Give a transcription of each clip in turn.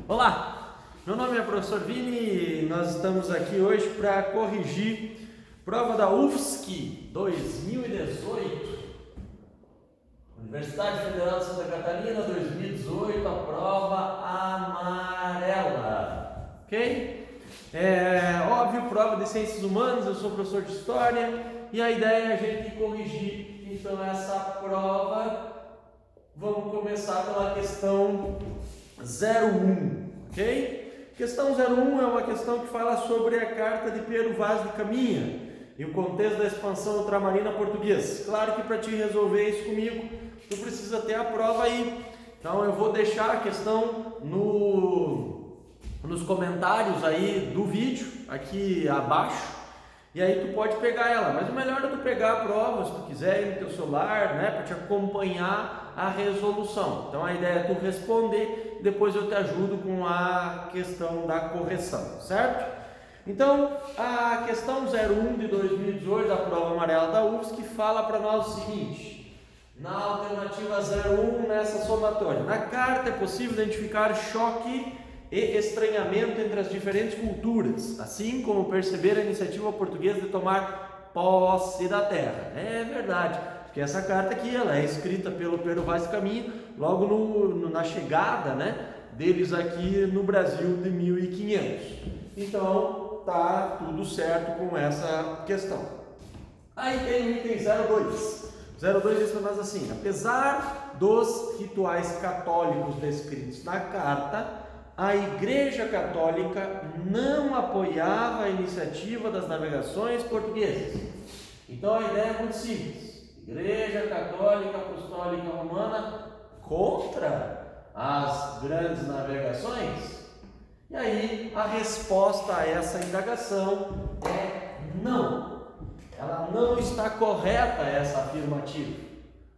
Olá, meu nome é professor Vini e nós estamos aqui hoje para corrigir prova da UFSC 2018, Universidade Federal de Santa Catarina 2018, a prova amarela, ok? Óbvio, prova de Ciências Humanas, eu sou professor de História e a ideia é a gente corrigir, então essa prova, vamos começar pela questão 01, ok? Questão 01 é uma questão que fala sobre a carta de Pero Vaz de Caminha e o contexto da expansão ultramarina portuguesa. Claro que para te resolver isso comigo, tu precisa ter a prova aí. Então eu vou deixar a questão nos comentários aí do vídeo, aqui abaixo. E aí tu pode pegar ela, mas o melhor é tu pegar a prova, se tu quiser, ir no teu celular, né, para te acompanhar a resolução. Então a ideia é tu responder, depois eu te ajudo com a questão da correção, certo? Então a questão 01 de 2018 da prova amarela da UFSC fala para nós o seguinte: na alternativa 01, nessa somatória, na carta é possível identificar choque e estranhamento entre as diferentes culturas, assim como perceber a iniciativa portuguesa de tomar posse da terra. É verdade, porque essa carta aqui ela é escrita pelo Pero Vaz de Caminha logo na chegada, né, deles aqui no Brasil de 1500. Então tá tudo certo com essa questão. Aí tem o item 02. 02 diz para nós assim: apesar dos rituais católicos descritos na carta, a Igreja Católica não apoiava a iniciativa das navegações portuguesas. Então a ideia é muito simples: Igreja Católica Apostólica Romana contra as grandes navegações? E aí a resposta a essa indagação é não. Ela não está correta, essa afirmativa.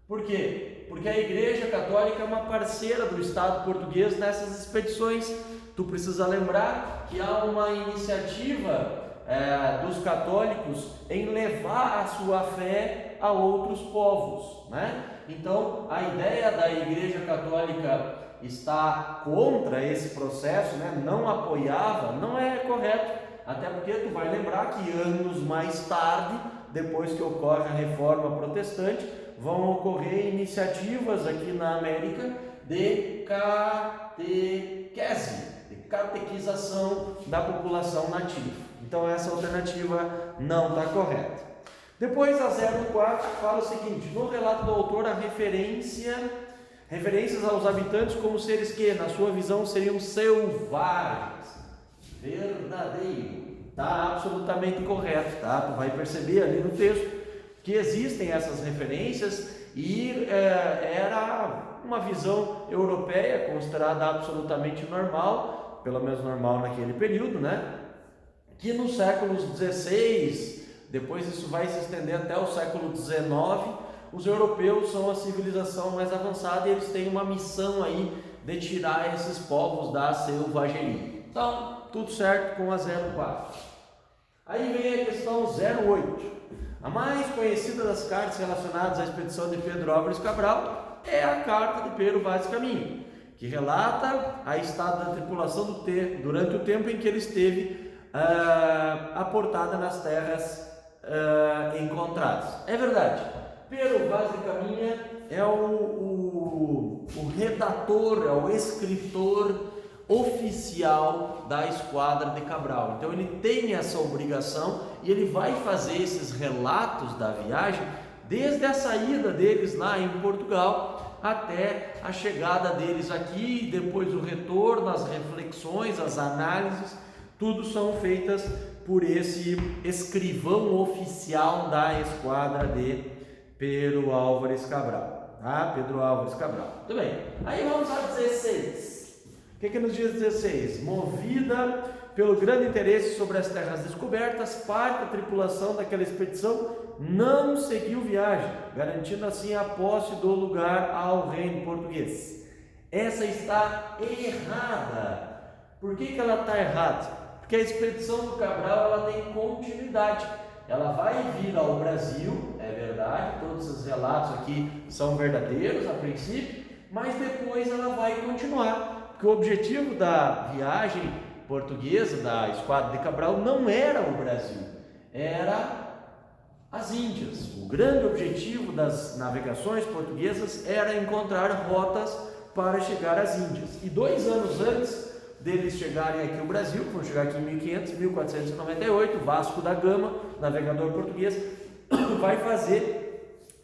Por quê? Porque a Igreja Católica é uma parceira do Estado português nessas expedições. Tu precisa lembrar que há uma iniciativa dos católicos em levar a sua fé a outros povos, né? Então a ideia da Igreja Católica estar contra esse processo, né? Não apoiava, não é correto. Até porque tu vai lembrar que anos mais tarde, depois que ocorre a Reforma Protestante, vão ocorrer iniciativas aqui na América de catequese, de catequização da população nativa. Então essa alternativa não está correta. Depois a 04 fala o seguinte: no relato do autor há referências aos habitantes como seres que, na sua visão, seriam selvagens. Verdadeiro. Está absolutamente correto, tá? Tu vai perceber ali no texto que existem essas referências e era uma visão europeia considerada absolutamente normal, pelo menos normal naquele período, né? Que nos séculos XVI, depois isso vai se estender até o século XIX, os europeus são a civilização mais avançada e eles têm uma missão aí de tirar esses povos da selvageria. Então, tudo certo com a 04. Aí vem a questão 08. A mais conhecida das cartas relacionadas à expedição de Pedro Álvares Cabral é a carta de Pero Vaz de Caminha, que relata a estado da tripulação durante o tempo em que ele esteve aportada nas terras encontradas. É verdade, Pero Vaz de Caminha é o redator, é o escritor oficial da Esquadra de Cabral. Então ele tem essa obrigação e ele vai fazer esses relatos da viagem desde a saída deles lá em Portugal até a chegada deles aqui, depois o retorno, as reflexões, as análises, tudo são feitas por esse escrivão oficial da Esquadra de Pero Álvares Cabral, tá? Pedro Álvares Cabral. Muito bem. Aí vamos a 16. O que nos diz 16? Movida pelo grande interesse sobre as terras descobertas, parte da tripulação daquela expedição não seguiu viagem, garantindo assim a posse do lugar ao reino português. Essa está errada. Por que ela está errada? Porque a expedição do Cabral ela tem continuidade. Ela vai vir ao Brasil, é verdade, todos esses relatos aqui são verdadeiros a princípio, mas depois ela vai continuar. que o objetivo da viagem portuguesa, da Esquadra de Cabral, não era o Brasil, era as Índias. O grande objetivo das navegações portuguesas era encontrar rotas para chegar às Índias. E 2 anos antes deles chegarem aqui ao Brasil, vão chegar aqui em 1500, 1498, Vasco da Gama, navegador português, vai fazer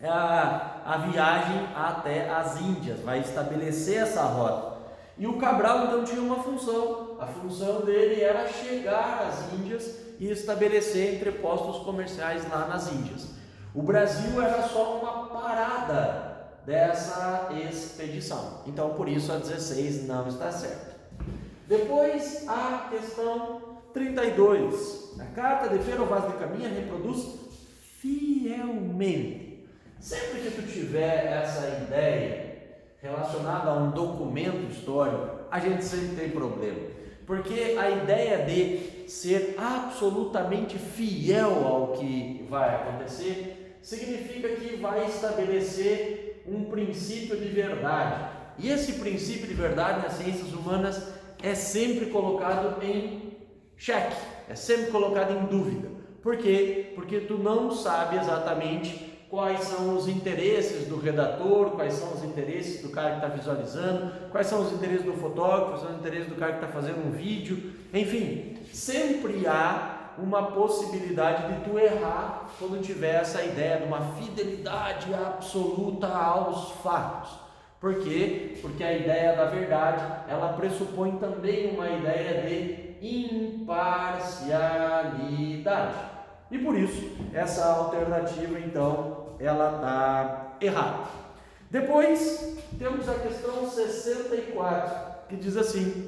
a viagem até as Índias, vai estabelecer essa rota. E o Cabral então tinha uma função, a função dele era chegar às Índias e estabelecer entrepostos comerciais lá nas Índias. O Brasil era só uma parada dessa expedição, então por isso a 16 não está certa. Depois a questão 32, a carta de Pero Vaz de Caminha reproduz fielmente. Sempre que tu tiver essa ideia relacionada a um documento histórico, a gente sempre tem problema, porque a ideia de ser absolutamente fiel ao que vai acontecer significa que vai estabelecer um princípio de verdade, e esse princípio de verdade nas ciências humanas é sempre colocado em xeque, é sempre colocado em dúvida. Por quê? Porque tu não sabe exatamente quais são os interesses do redator, quais são os interesses do cara que está visualizando, quais são os interesses do fotógrafo, quais são os interesses do cara que está fazendo um vídeo, enfim, sempre há uma possibilidade de tu errar quando tiver essa ideia de uma fidelidade absoluta aos fatos. Por quê? Porque a ideia da verdade, ela pressupõe também uma ideia de imparcialidade. E por isso, essa alternativa, então, ela está errada. Depois, temos a questão 64, que diz assim: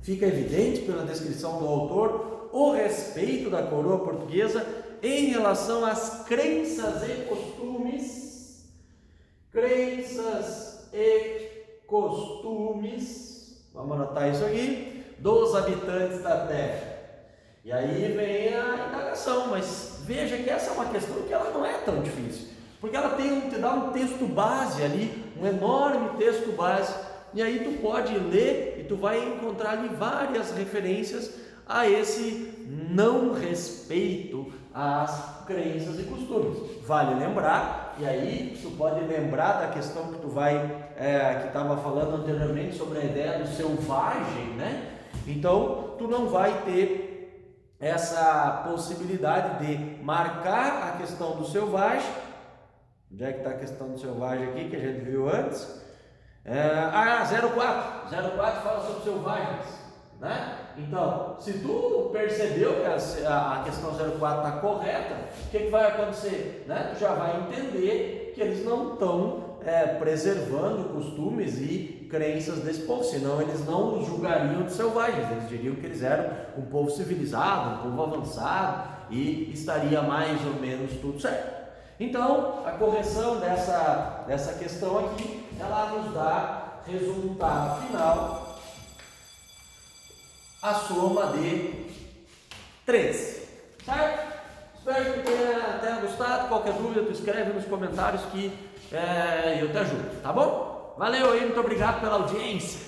fica evidente pela descrição do autor o respeito da coroa portuguesa em relação às crenças e costumes, vamos anotar isso aqui, dos habitantes da terra. E aí vem a indagação, mas veja que essa é uma questão que ela não é tão difícil, porque ela te dá um texto base ali, um enorme texto base, e aí tu pode ler e tu vai encontrar ali várias referências a esse não respeito às crenças e costumes. Vale lembrar, e aí tu pode lembrar da questão que tu que estava falando anteriormente sobre a ideia do selvagem, né? Então tu não vai ter essa possibilidade de marcar a questão do selvagem. Onde é que está a questão do selvagem aqui que a gente viu antes? 04 fala sobre selvagens, né? Então, se tu percebeu que a questão 04 está correta, o que vai acontecer? Né? Tu já vai entender que eles não estão preservando costumes e crenças desse povo, senão eles não os julgariam de selvagens, eles diriam que eles eram um povo civilizado, um povo avançado, e estaria mais ou menos tudo certo. Então, a correção dessa questão aqui, ela nos dá resultado final, a soma de 13, certo? Espero que tenha gostado. Qualquer dúvida, tu escreve nos comentários que eu te ajudo, tá bom? Valeu aí, muito obrigado pela audiência.